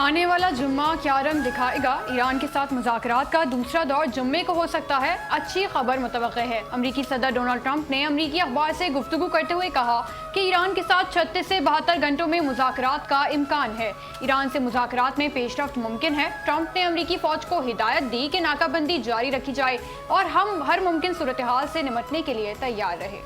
आने वाला जुम्मा क्या रंग दिखाएगा? ईरान के साथ मुज़ाकरात का दूसरा दौर जुम्मे को हो सकता है। अच्छी खबर मुतवक्के है। अमरीकी सदर डोनाल्ड ट्रंप ने अमरीकी अखबार से गुफ्तगू करते हुए कहा कि ईरान के साथ 36 से 72 घंटों में मुज़ाकरात का इम्कान है। ईरान से मुज़ाकरात में पेशरफ्त मुमकिन है। ट्रंप ने अमरीकी फौज को हिदायत दी कि नाकाबंदी जारी रखी जाए और हम हर मुमकिन सूरत हाल से निपटने के लिए तैयार रहे।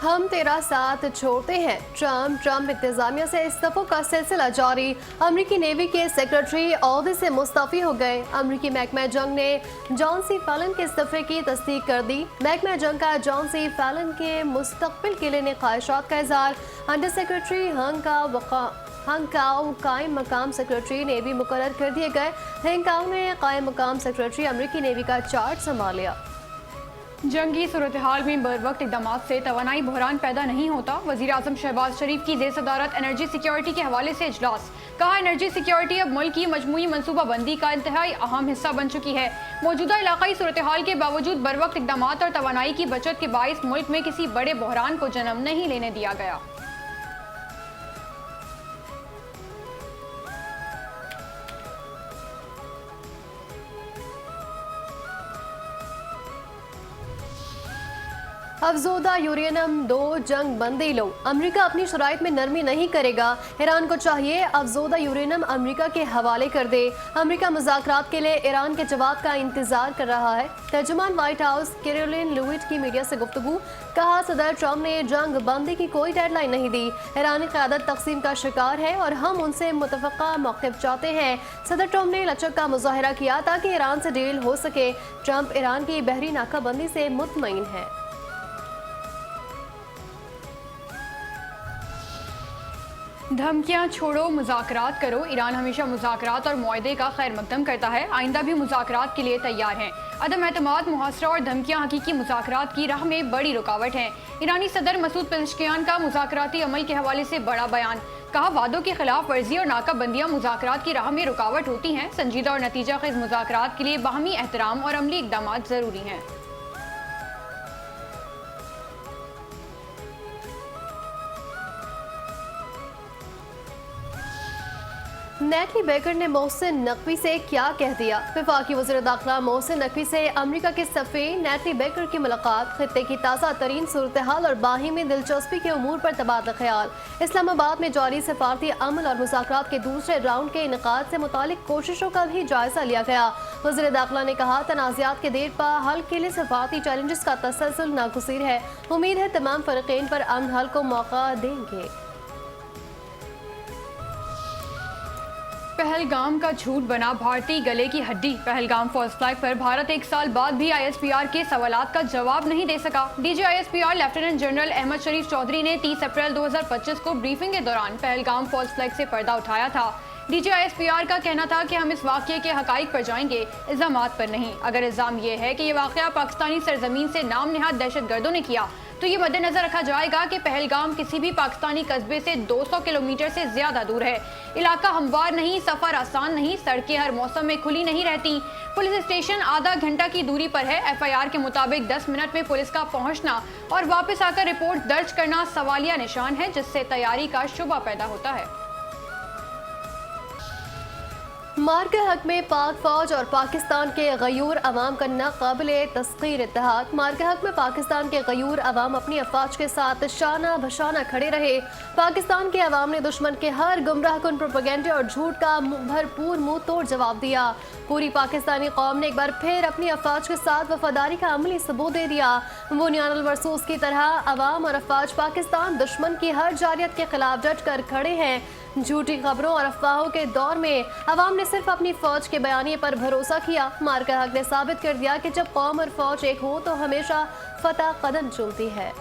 हम तेरा साथ छोड़ते हैं। ट्रंप इंतजामिया से इस्तीफों का सिलसिला जारी। अमरीकी नेवी के सेक्रेटरी ओहदे से मुस्तफी हो गए। अमरीकी महकमा जंग ने जॉन सी फैलन के इस्तीफे की तस्दीक कर दी। महकमा जंग का जॉन सी फैलन के मुस्तकबिल के लिए ख्वाहिशात का इजहार। अंडर सेक्रेटरी हंगकाओ कायम मकाम सेक्रेटरी नेवी मुकर्रर कर दिए गए। हंगकाओ ने कायम मकाम सेक्रेटरी अमरीकी नेवी का चार्ज संभाल लिया। जंगी सूरत हाल में बर वक्त इकदाम से तवानाई बहरान पैदा नहीं होता। वज़ीर आज़म शहबाज शरीफ की ज़ेर सदारत एनर्जी सिक्योरिटी के हवाले से इजलास। कहा, एनर्जी सिक्योरिटी अब मुल्क की मजमूई मनसूबाबंदी का इंतहाई अहम हिस्सा बन चुकी है। मौजूदा इलाकाई सूरत हाल के बावजूद बर वक्त इकदाम और तवानाई की बचत के बाइस मुल्क में किसी बड़े बहरान को जन्म नहीं लेने दिया गया। अफजोदा यूरेनियम 2 जंग बंदी लो। अमेरिका अपनी शराइत में नरमी नहीं करेगा। ईरान को चाहिए अफजोदा यूरेनियम अमेरिका के हवाले कर दे। अमेरिका मुज़ाकरात के लिए ईरान के जवाब का इंतजार कर रहा है। तर्जुमान व्हाइट हाउस कैरोलिन लुइट की मीडिया से गुफ्तगू। कहा, सदर ट्रंप ने जंग बंदी की कोई डेडलाइन नहीं दी। ईरानी क़यादत तकसीम का शिकार है और हम उनसे मुतफ़क़ा मौक़िफ़ चाहते हैं। सदर ट्रंप ने लचक का मुज़ाहरा किया ताकि ईरान से डील हो सके। ट्रंप ईरान की बहरी नाकाबंदी से मुतमईन है। धमकियां छोड़ो, मुज़ाकरात करो। ईरान हमेशा मुज़ाकरात और मुआहदे का खैर मकदम करता है। आइंदा भी मुज़ाकरात के लिए तैयार है। अदम एतमाद, मुहासरा और धमकियां हकीकी मुज़ाकरात की राह में बड़ी रुकावट हैं। ईरानी सदर मसूद पेज़ेश्कियान का मुज़ाकराती अमल के हवाले से बड़ा बयान। कहा, वादों की खिलाफ वर्जी और नाकाबंदियां मुज़ाकरात की राह में रुकावट होती हैं। संजीदा और नतीजा खेज़ मुज़ाकरात के लिए बाहमी एहतराम और अमली इक़दाम ज़रूरी हैं। नेटली बेकर ने मोहसिन नकवी से क्या कह दिया? वफाकी वज़ीर दाखिला मोहसिन नकवी से अमेरिका के सफ़ीर नेटली बेकर की मुलाकात। खित्ते की ताज़ा तरीन सूरत हाल और बाहिमी दिलचस्पी के उमूर पर तबादला ख्याल। इस्लामाबाद में जारी सफारती अमल और मुज़ाकरात के दूसरे राउंड के इनेकाद से मुतालिक कोशिशों का भी जायजा लिया गया। वज़ीर दाखिला ने कहा, तनाज़ात के देर पा हल के लिए सफारती चैलेंजेस का तसलसल नागुज़ीर है। उम्मीद है तमाम फ़रीक़ैन पर अमन हल को मौका देंगे। पहलगाम का झूठ बना भारतीय गले की हड्डी। पहलगाम फॉल्स फ्लैग पर भारत 1 साल बाद भी ISPR के सवालात का जवाब नहीं दे सका। DG ISPR lieutenant general Ahmed Sharif Chaudhry ने 30 अप्रैल 2025 को ब्रीफिंग के दौरान पहलगाम फॉल्स फ्लैग से पर्दा उठाया था। DG ISPR का कहना था कि हम इस वाक़ये के हक़ाइक़ पर जाएंगे, इल्ज़ामात पर नहीं। अगर इल्ज़ाम ये है कि ये वाक़या पाकिस्तानी सरजमीन से नाम नहाद दहशतगर्दों ने किया तो ये मद्देनजर रखा जाएगा कि पहलगाम किसी भी पाकिस्तानी कस्बे से 200 किलोमीटर से ज्यादा दूर है। इलाका हमवार नहीं, सफर आसान नहीं, सड़कें हर मौसम में खुली नहीं रहती। पुलिस स्टेशन आधा घंटा की दूरी पर है। FIR के मुताबिक 10 मिनट में पुलिस का पहुंचना और वापस आकर रिपोर्ट दर्ज करना सवालिया निशान है, जिससे तैयारी का शुबा पैदा होता है। मार्के हक में पाक फौज और पाकिस्तान के गयूर अवाम का नाक़ाबिले तस्ख़ीर इत्तेहाद। मार्के हक में पाकिस्तान के गयूर अवाम अपनी अफवाज के साथ शाना बशाना खड़े रहे। पाकिस्तान के अवाम ने दुश्मन के हर गुमराह कुन प्रोपेगेंडे और झूठ का भरपूर मुंह तोड़ जवाब दिया। पूरी पाकिस्तानी कौम ने एक बार फिर अपनी अफवाज के साथ वफादारी का अमली सबूत दे दिया। बुनियानुल मरसूस की तरह अवाम और अफवाज पाकिस्तान दुश्मन की हर जारियत के खिलाफ डट कर खड़े हैं। झूठी खबरों और अफवाहों के दौर में अवाम ने सिर्फ अपनी फौज के बयानिए पर भरोसा किया। मार्का हक ने साबित कर दिया कि जब कौम और फौज एक हो तो हमेशा फतह कदम चूमती है।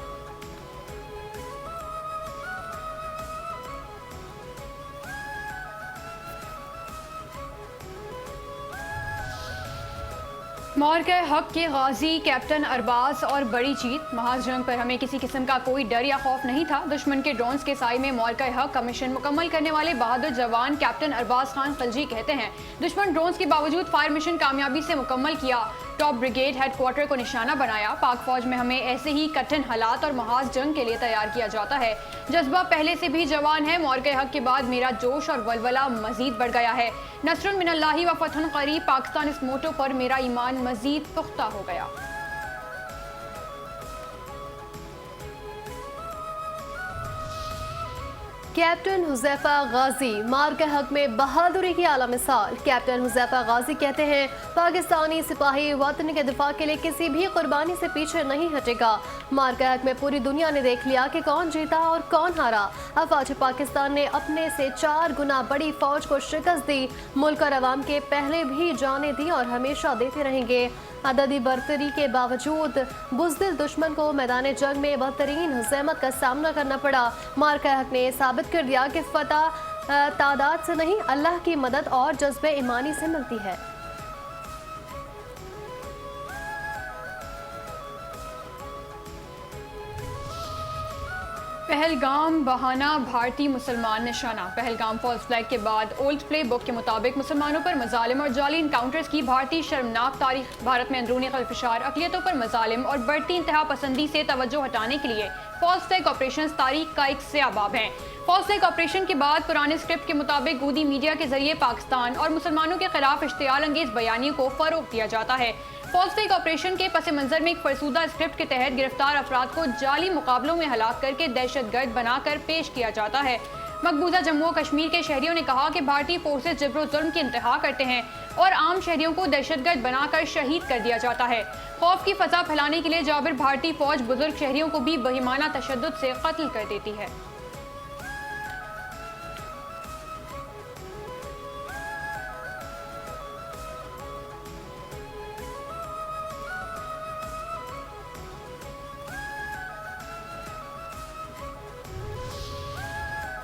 मार्के हक के गाजी कैप्टन अरबाज और बड़ी जीत। महाज जंग पर हमें किसी किस्म का कोई डर या खौफ नहीं था। दुश्मन के ड्रोन्स के साए में मार्के हक का मिशन मुकम्मल करने वाले बहादुर जवान कैप्टन अरबाज खान खलजी कहते हैं, दुश्मन ड्रोन्स के बावजूद फायर मिशन कामयाबी से मुकम्मल किया। टॉप ब्रिगेड हेडक्वार्टर को निशाना बनाया। पाक फौज में हमें ऐसे ही कठिन हालात और महाज जंग के लिए तैयार किया जाता है। जज्बा पहले से भी जवान है। मौरक़े हक के बाद मेरा जोश और वलवला मजीद बढ़ गया है। नस्रुन मिनल्लाहि व फतहुन क़रीब पाकिस्तान इस मोटो पर मेरा ईमान मजीद पुख्ता हो गया। कैप्टन हुज़ैफा गाजी मार्के हक में बहादुरी की आला मिसाल। कैप्टन हुज़ैफा गाजी कहते हैं, पाकिस्तानी सिपाही वतन के दिफा के लिए किसी भी कुर्बानी से पीछे नहीं हटेगा। मार्के हक में पूरी दुनिया ने देख लिया कि कौन जीता और कौन हारा। अफवाज पाकिस्तान ने अपने से 4 गुना बड़ी फौज को शिकस्त दी। मुल्क और अवाम के पहले भी जाने दी और हमेशा देते रहेंगे। अददी बरतरी के बावजूद बुज़दिल दुश्मन को मैदान जंग में बदतरीन हज़ीमत का सामना करना पड़ा। मार्के हक ने साबित कर दिया कि फतह तादाद से नहीं, अल्लाह की मदद और जज्बे ईमानी से मिलती है। पहलगाम बहाना भारतीय मुसलमान निशाना। पहलगाम फॉल्स फ्लैग के बाद ओल्ड प्ले बुक के मुताबिक मुसलमानों पर मजालिम और जाली इनकाउंटर्स की भारतीय शर्मनाक तारीख। भारत में अंदरूनी खलफशार, अक़लियतों पर मजालिम और बढ़ती इंतहा पसंदी से तवज्जो हटाने के लिए फॉल्स फ्लैग ऑपरेशन तारीख का एक सयाबाब है। फॉल्स फ्लैग ऑपरेशन के बाद पुराने स्क्रिप्ट के मुताबिक गूदी मीडिया के जरिए पाकिस्तान और मुसलमानों के खिलाफ इश्तियाल अंगेज बयानियों को फरोग दिया जाता है। फॉल्स फ्लैग ऑपरेशन के पस मंजर में एक फरसूदा स्क्रिप्ट के तहत गिरफ्तार अफराद को जाली मुकाबलों में हलाक करके दहशतगर्द बनाकर पेश किया जाता है। मकबूजा जम्मू और कश्मीर के शहरियों ने कहा कि भारतीय फोर्सेज जबरो जुल्म की इंतहा करते हैं और आम शहरियों को दहशतगर्द बनाकर शहीद कर दिया जाता है। खौफ की फजा फैलाने के लिए जाबिर भारतीय फौज बुजुर्ग शहरियों को भी बेईमाना तशद्दुद से कत्ल कर देती है।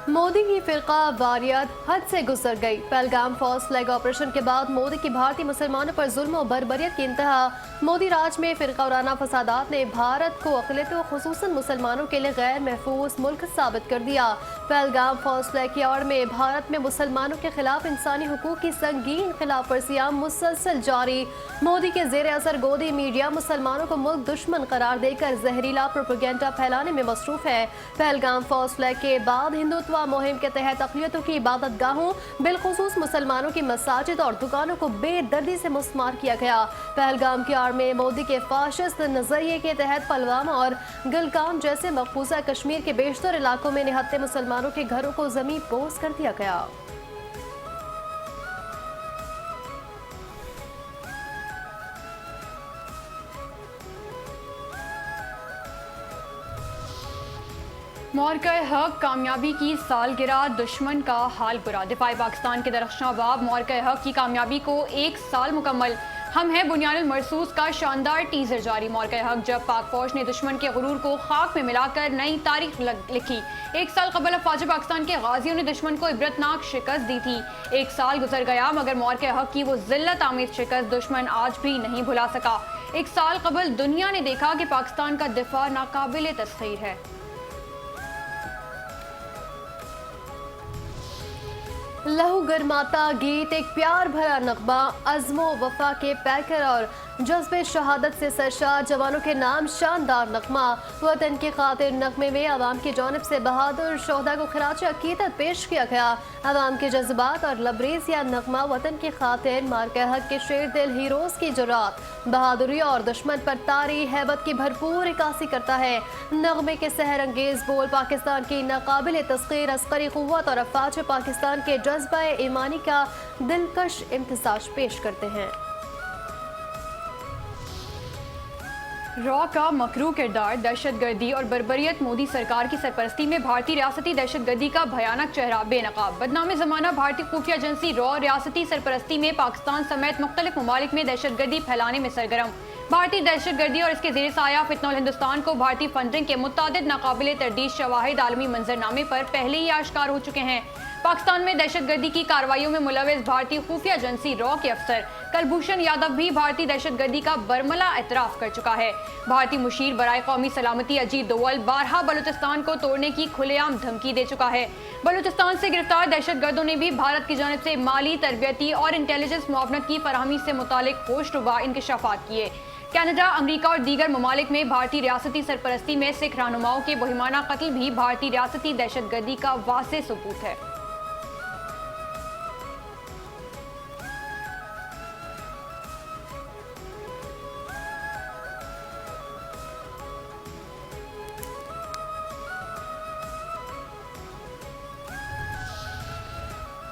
मोदी की फिरका वारियत हद से गुजर गई। पहलगाम फॉल्स फ्लैग ऑपरेशन के बाद मोदी की भारतीय मुसलमानों पर जुल्म और बर्बरियत की इंतहा। मोदी राज में फिरकावाराना फसादात ने भारत को अक़लियतों खुसूसन मुसलमानों के लिए गैर महफूज मुल्क साबित कर दिया। पहलगाम फॉल्स फ्लैग की आड़ में भारत में मुसलमानों के खिलाफ इंसानी हुकूक की संगीन खिलाफ वर्जियां मुसलसल जारी। मोदी के जेर असर गोदी मीडिया मुसलमानों को मुल्क दुश्मन करार देकर जहरीला प्रोपेगेंडा फैलाने में मसरूफ है। पहलगाम फॉल्स फ्लैग के बाद हिंदुत्व मुहिम के तहत अक़लियतों की इबादत गाहों बिलखुसूस मुसलमानों की मसाजिद और दुकानों को बेदर्दी से मुस्मार किया गया। पहलगाम की आड़ में मोदी के फाशिस्ट नजरिए के तहत पुलवामा और गलगाम जैसे मकबूजा कश्मीर के बेशतर इलाकों में निहत्ते मुसलमानों के घरों को जमीन पोस कर दिया गया। मौरक़े हक कामयाबी की सालगिरह, दुश्मन का हाल बुरा। दिफाई पाकिस्तान के दरख्शां बाब मौरक़े हक की कामयाबी को 1 साल मुकम्मल। हम हैं बुनियानुल मरसूस का शानदार टीजर जारी। मौरक़े हक जब पाक फौज ने दुश्मन के गुरूर को खाक में मिलाकर नई तारीख लिखी। 1 साल कबल अफवाज पाकिस्तान के गाजियों ने दुश्मन को इबरतनाक शिकस्त दी थी। 1 साल गुजर गया मगर मौरक़े हक की वो जिल्लत आमेज शिकस्त दुश्मन आज भी नहीं भुला सका। 1 साल कबल दुनिया ने देखा कि पाकिस्तान का दिफा नाकाबिले तस्खीर है। लहू गरमाता गीत, एक प्यार भरा नगमा, अज़्मो वफा के पैकर और जज्बे शहादत से सरशार जवानों के नाम शानदार नगमा। वतन की खातिर नगमे में आवाम की जानिब से बहादुर शोहदा को खिराज अकीदत पेश किया गया। आवाम के जज्बात और लबरेज या नगमा वतन की खातिर मार्के हक के शेर दिल हीरोज की जुरात, बहादुरी और दुश्मन पर तारी हैबत की भरपूर इक्कासी करता है। नगमे के सहर अंगेज बोल पाकिस्तान की नाकाबिल तस्खीर अस्करी क़ुव्वत और अफवाज पाकिस्तान के जज्बा ईमानी का दिलकश इम्तिजाज पेश करते हैं। रॉ का मकरू किरदार, दहशतगर्दी और बर्बरियत, मोदी सरकार की सरपरस्ती में भारतीय रियासती दहशतगर्दी का भयानक चेहरा बेनकाब। बदनाम ज़माना भारतीय खुफिया एजेंसी रॉ रियासती सरपरस्ती में पाकिस्तान समेत मुख्तलिफ ममालिक में दहशतगर्दी फैलाने में सरगर्म। भारतीय दहशतगर्दी और इसके ज़ेर साया फितनउल हिंदुस्तान को भारतीय फंडिंग के मुतादिद नाकाबिले तरदीद शवाहिद आलमी मंजरनामे पर पहले ही आश्कार हो चुके हैं। पाकिस्तान में दहशतगर्दी की कार्रवाइयों में मुलविस भारतीय खुफिया एजेंसी रॉ के अफसर कुलभूषण यादव भी भारतीय दहशतगर्दी का बरमला एतराफ कर चुका है। भारतीय मुशीर बराए कौमी सलामती अजीत दोवल बारहा बलूचिस्तान को तोड़ने की खुलेआम धमकी दे चुका है। बलूचिस्तान से गिरफ्तार दहशतगर्दों ने भी भारत की जानिब से माली, तरबियती और इंटेलिजेंस मुआवनत की फराहमी से मुतालिक होशरुबा इंकशाफात किए। कनाडा, अमेरिका और दीगर ममालिक में भारतीय रियासती सरपरस्ती में सिख रहनुमाओं के बहिमाना कत्ल भी भारतीय रियासती दहशतगर्दी का वाज़ेह सबूत है।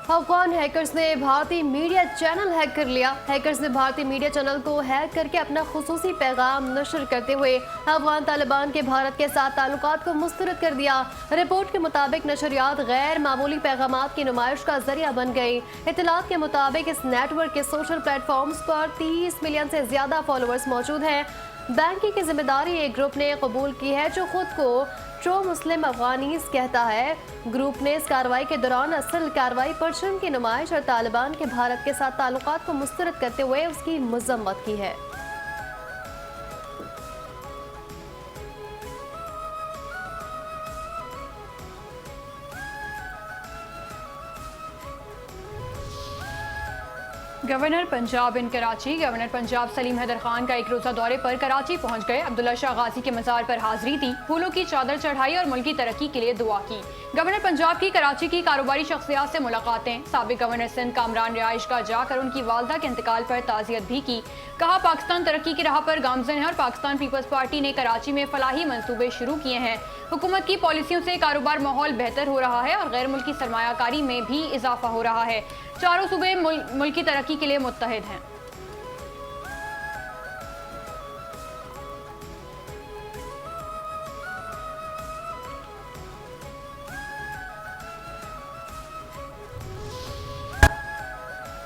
अफगान हैकर्स ने भारतीय मीडिया चैनल हैक कर लिया। हैकर्स ने भारतीय मीडिया चैनल को हैक करके अपना खुसूसी पैगाम नशर करते हुए अफगान तालिबान के भारत के साथ ताल्लुकात को मुस्तरद कर दिया। रिपोर्ट के मुताबिक नशरियात गैर मामूली पैगामात की नुमाइश का जरिया बन गई। इत्तलात के मुताबिक इस नेटवर्क के सोशल प्लेटफॉर्म्स पर 30 मिलियन से ज्यादा फॉलोअर्स मौजूद हैं। बैंकिंग की जिम्मेदारी एक ग्रुप ने कबूल की है जो खुद को ट्रो मुस्लिम अफगानीज कहता है। ग्रुप ने इस कार्रवाई के दौरान असल कार्रवाई परचम की नुमाइश और तालिबान के भारत के साथ ताल्लुकात को मुस्तरद करते हुए उसकी मजम्मत की है। गवर्नर पंजाब इन कराची। गवर्नर पंजाब सलीम हैदर खान का एक रोजा दौरे पर कराची पहुंच गए। अब्दुल्ला शाह गाजी के मज़ार पर हाजिरी दी, फूलों की चादर चढ़ाई और मुल्क की तरक्की के लिए दुआ की। गवर्नर पंजाब की कराची की कारोबारी शख्सियात से मुलाकातें। साबिक गवर्नर सिंध कामरान रिहाइश का जाकर उनकी वालदा के इंतकाल पर ताज़ियत भी की। कहा पाकिस्तान तरक्की की राह पर गामज़न है और पाकिस्तान पीपल्स पार्टी ने कराची में फलाही मंसूबे शुरू किए हैं। हुकूमत की पॉलिसियों से कारोबार माहौल बेहतर हो रहा है और गैर मुल्की सरमायाकारी में भी इजाफा हो रहा है। चारों सूबे मुल्क की तरक्की के लिए मुत्तहिद हैं।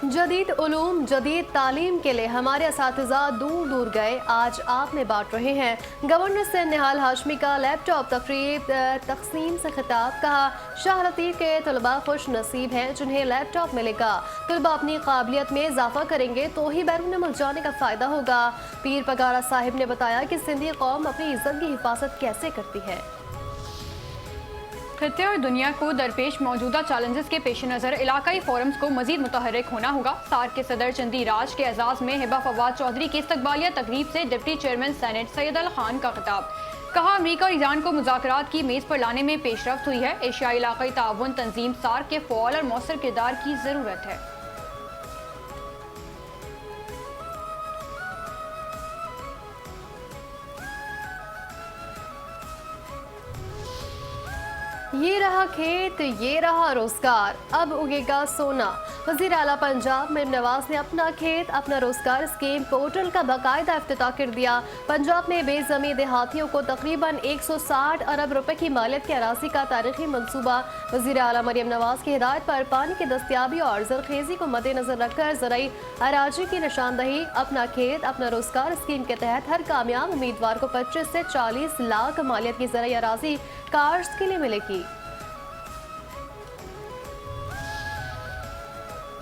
जदीद उलूम, जदीद तालीम के लिए हमारे असातिज़ा दूर दूर गए, आज आप में बांट रहे हैं। गवर्नर सिंध निहाल हाशमी का लैपटॉप तकसीम से खिताब। कहा शाह लतीफ़ के तलबा खुश नसीब हैं जिन्हें लैपटॉप मिलेगा। तलबा अपनी काबिलियत में इजाफा करेंगे तो ही बैरून मुल्क जाने का फ़ायदा होगा। पीर पगारा साहिब ने बताया कि सिंधी कौम अपनी इज्जत की हिफाजत कैसे करती है। खत्ते और दुनिया को दरपेश मौजूदा चैलेंजेस के पेश नज़र इलाकाई फोरम्स को मजीद मुतहर्रिक होना होगा। सार्क के सदर चंदी राज के एजाज में हिबा फवाद चौधरी की इस्तकबालिया तकरीब से डिप्टी चेयरमैन सेनेट सैयद अल खान का खिताब। कहा अमरीका और ईरान को मुज़ाकरात की मेज़ पर लाने में पेशरफ्त हुई है। एशियाई इलाकाई ताउन तंजीम सार्क के फ़आल और मौसर किरदार की ज़रूरत है। ये रहा खेत, ये रहा रोजगार, अब उगेगा सोना। वज़ीर आला पंजाब मरीम नवाज ने अपना खेत अपना रोजगार स्कीम पोर्टल का बाकायदा इफ्तिताह कर दिया। पंजाब में बेज़मीं देहातियों को तकरीबन 160 अरब रुपए की मालियत की अराजी का तारीखी मनसूबा। वज़ीर आला मरीम नवाज की हिदायत पर पानी की दस्तियाबी और जरखेजी को मद्देनजर रखकर ज़राई अराजी की निशानदही अपना खेत अपना रोजगार स्कीम के तहत हर कामयाब उम्मीदवार को 25 से 40 लाख मालियत की ज़राई अराजी काश्त के लिए मिलेगी।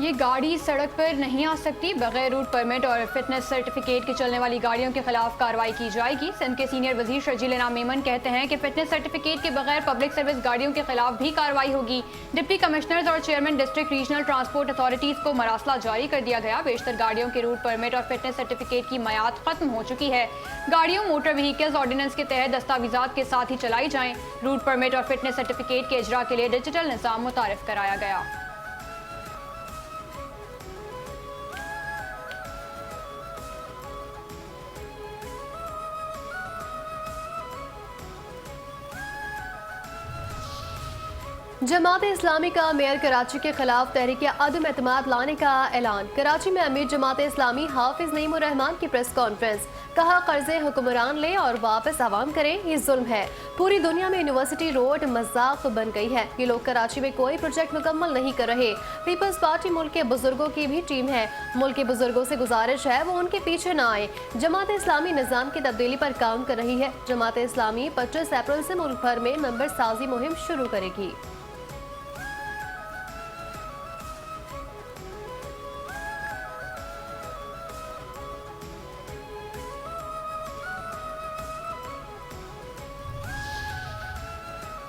ये गाड़ी सड़क पर नहीं आ सकती, बगैर रूट परमिट और फिटनेस सर्टिफिकेट के चलने वाली गाड़ियों के खिलाफ कार्रवाई की जाएगी। सिंध के सीनियर वजीर शर्जील इनाम मेमन कहते हैं कि फिटनेस सर्टिफिकेट के बगैर पब्लिक सर्विस गाड़ियों के खिलाफ भी कार्रवाई होगी। डिप्टी कमिश्नर्स और chairman district regional transport authorities को मरासला जारी कर दिया गया। बेशतर गाड़ियों के रूट परमिट और फिटनेस सर्टिफिकेट की मयाद खत्म हो चुकी है। गाड़ियों मोटर व्हीकल्स ऑर्डिनेंस के तहत दस्तावेजात के साथ ही चलाई जाएं। रूट परमिट और फिटनेस सर्टिफिकेट के इजरा के लिए डिजिटल निज़ाम मुतारिफ कराया गया। जमात इस्लामी का मेयर कराची के खिलाफ तहरीक अदम एतमाद लाने का ऐलान। कराची में अमीर जमात इस्लामी हाफिज नईमुर रहमान की प्रेस कॉन्फ्रेंस। कहा कर्जे हुक्मरान ले और वापस आवाम करें, ये जुल्म है। पूरी दुनिया में यूनिवर्सिटी रोड मजाक बन गई है। ये लोग कराची में कोई प्रोजेक्ट मुकम्मल नहीं कर रहे। पीपल्स पार्टी मुल्क के बुजुर्गों की भी टीम है। मुल्क के बुजुर्गों से गुजारिश है वो उनके पीछे न आए। जमात इस्लामी निज़ाम की तब्दीली पर काम कर रही है। जमात इस्लामी 25 अप्रैल से मुल्क भर में मेंबर साजी मुहिम शुरू करेगी।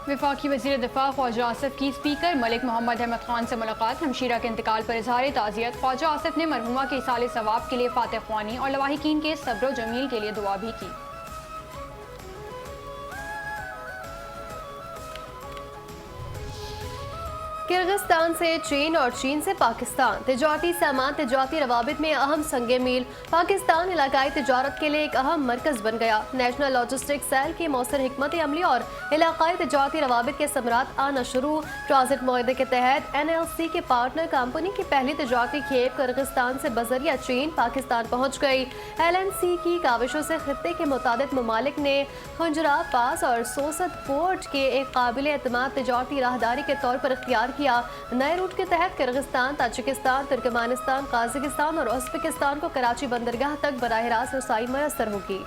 वफाकी वज़ीर दिफा ख्वाजा आसिफ की स्पीकर मलिक मोहम्मद अहमद खान से मुलाकात। हमशीरा के इंतकाल पर इजहार ताज़ियत। ख्वाजा आसिफ ने मरहुमा के इसाले सवाब के लिए फातह ख्वानी और लवाहिकीन के सब्र जमील के लिए दुआ भी की। किर्गिस्तान से चीन और चीन से पाकिस्तान तिजारती सामान तिजारती रवाबित में अहम संगे मील। पाकिस्तान इलाकाई तिजारत के लिए एक अहम मरकज बन गया। नेशनल लॉजिस्टिक सेल की मौसर हिकमत अमली और इलाकाई तिजारती रवाबित के समरात आना शुरू। ट्रांजिट मुआहदे के तहत NLC के पार्टनर कंपनी की पहली तिजारती खेप किर्गिस्तान से बजरिया चीन पाकिस्तान पहुँच गई। LNC की काविशों से खित्ते के मुतादिद ममालिक ने खुंजरा पास और सोसत पोर्ट के एक काबिल एतमाद तिजारती राहदारी के तौर पर इख्तियार किया। नए रूट के तहत किर्गिस्तान, ताजिकिस्तान, तुर्कमेनिस्तान, काजाकिस्तान और उज़्बेकिस्तान को कराची बंदरगाह तक बराह रास्त रसाई मैसर होगी।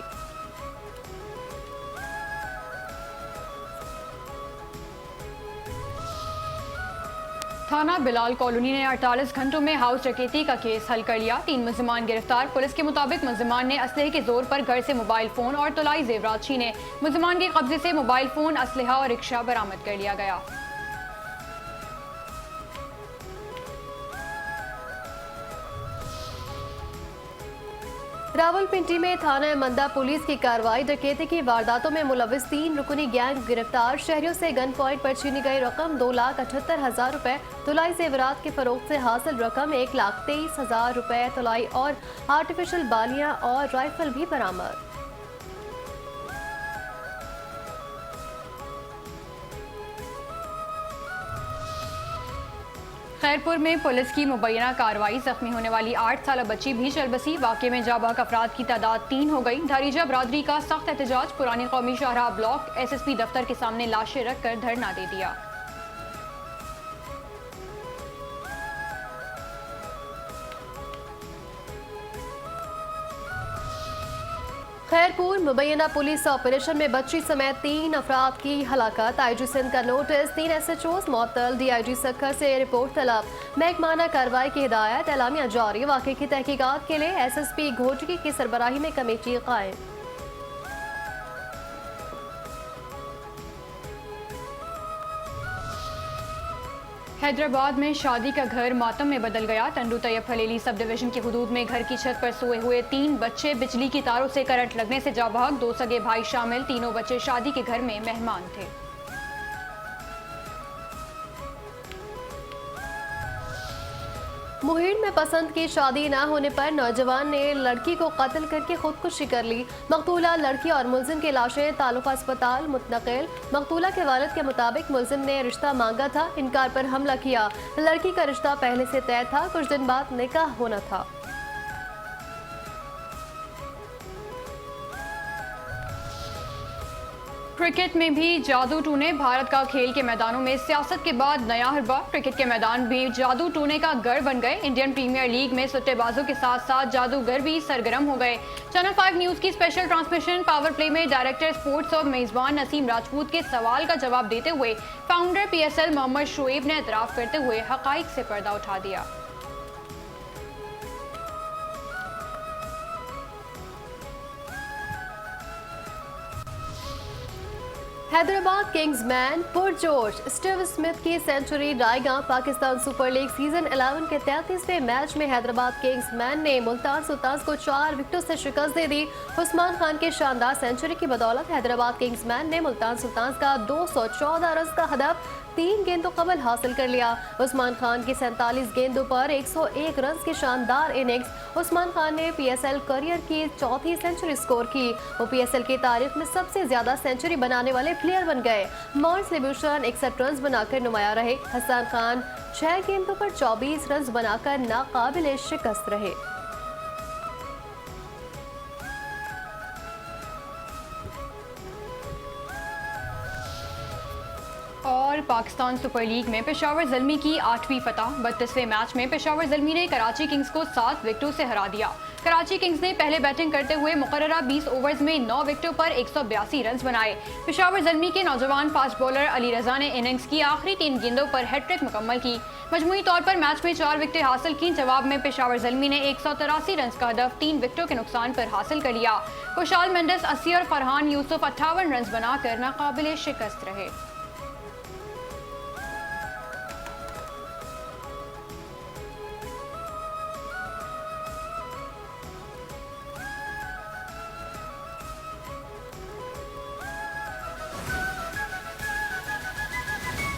थाना बिलाल कॉलोनी ने 48 घंटों में हाउस डकैती का केस हल कर लिया। 3 मुलजिमान गिरफ्तार। पुलिस के मुताबिक मुलजिमान ने असलहे के जोर पर घर से मोबाइल फोन और तुलाई जेवरात छीने। मुलजिमान के कब्जे से मोबाइल फोन, असलहा और रिक्शा बरामद कर लिया गया। रावलपिंडी में थाना मंदा पुलिस की कार्रवाई। डकैती की वारदातों में मुलविस 3 रुकनी गैंग गिरफ्तार। शहरियों से गन पॉइंट पर छीनी गई रकम 2,78,000 रुपए, तुलाई जेवरात के फरोख्त से हासिल रकम 1,23,000 रुपए, तुलाई और आर्टिफिशियल बालियां और राइफल भी बरामद। खैरपुर में पुलिस की मुबैना कार्रवाई। जख्मी होने वाली 8 साला बच्ची भी चल बसी। वाक़े में जाबाक अफराद की तादाद 3 हो गई। धारीजा बरादरी का सख्त एहतजाज। पुरानी कौमी शाहराह ब्लॉक SSP दफ्तर के सामने लाशें रखकर धरना दे दिया। खैरपुर मुबैना पुलिस ऑपरेशन में बच्ची समेत 3 अफराद की हलाकत। IG सिंध का नोटिस। 3 SHOs मुअत्तल। DIG सक्खर से रिपोर्ट तलब। महकमाना कार्रवाई की हिदायत। एलामिया जारी। वाक़े की तहकीकात के लिए SSP घोटकी की सरबराही में कमेटी कायम। हैदराबाद में शादी का घर मातम में बदल गया। टंडू तैयब हलेली सब डिवीजन की हुदूद में घर की छत पर सोए हुए 3 बच्चे बिजली की तारों से करंट लगने से जाँ बहक। 2 सगे भाई शामिल। तीनों बच्चे शादी के घर में मेहमान थे। मुहिर में पसंद की शादी न होने पर नौजवान ने लड़की को कत्ल करके खुदकुशी कर ली। मकतूला लड़की और मुलजिम की लाशें तालुका अस्पताल मुंतकिल। मकतूला के वालिद के मुताबिक मुलजिम ने रिश्ता मांगा था, इनकार पर हमला किया। लड़की का रिश्ता पहले से तय था, कुछ दिन बाद निकाह होना था। क्रिकेट में भी जादू टूने। भारत का खेल के मैदानों में सियासत के बाद नया हरबा। क्रिकेट के मैदान भी जादू टूने का गढ़ बन गए। इंडियन प्रीमियर लीग में सट्टेबाजों के साथ साथ जादूगर भी सरगर्म हो गए। चैनल 5 न्यूज की स्पेशल ट्रांसमिशन पावर प्ले में डायरेक्टर स्पोर्ट्स और मेजबान नसीम राजपूत के सवाल का जवाब देते हुए फाउंडर PSL मोहम्मद शोएब ने एतराफ करते हुए हकाइक से पर्दा उठा दिया। हैदराबाद किंग्स मैन पुरजोश। स्टीव स्मिथ की सेंचुरी रायगां। पाकिस्तान सुपर लीग सीजन 11 के 33वें मैच में हैदराबाद किंग्स मैन ने मुल्तान सुल्तान्स को 4 विकेटों से शिकस्त दे दी। उस्मान खान के शानदार सेंचुरी की बदौलत हैदराबाद किंग्स मैन ने मुल्तान सुल्तान्स का 214 रन का हदफ 3 गेंदों कबल हासिल कर लिया। उस्मान खान की 47 गेंदों पर 101 रन की शानदार इनिंग्स। उस्मान खान ने PSL करियर की 4थी सेंचुरी स्कोर की। वो PSL की तारीख में सबसे ज्यादा सेंचुरी बनाने वाले प्लेयर बन गए। मॉर्स लिब्यूशन 61 रन बनाकर नुमाया रहे। हसन खान 6 गेंदों पर 24 रन बनाकर नाकाबिले शिकस्त रहे। और पाकिस्तान सुपर लीग में पेशावर ज़ल्मी की 8वीं फतह। 32वें मैच में पेशावर ज़ल्मी ने कराची किंग्स को 7 विकेटों से हरा दिया। कराची किंग्स ने पहले बैटिंग करते हुए मुकर्ररा 20 ओवर्स में 9 विकेटों पर 182 रन बनाए। पेशावर ज़ल्मी के नौजवान फास्ट बॉलर अली रजा ने इनिंग्स की आखिरी 3 गेंदों पर हैट्रिक मुकम्मल की। मजमूई तौर पर मैच में 4 विकेटें हासिल की। जवाब में पेशावर ज़ल्मी ने 183 रन का हदफ 3 विकेटों के नुकसान पर हासिल कर लिया। खुशाल मेंडिस 80 और फरहान यूसुफ 58 रन बनाकर नाकाबिले शिकस्त रहे।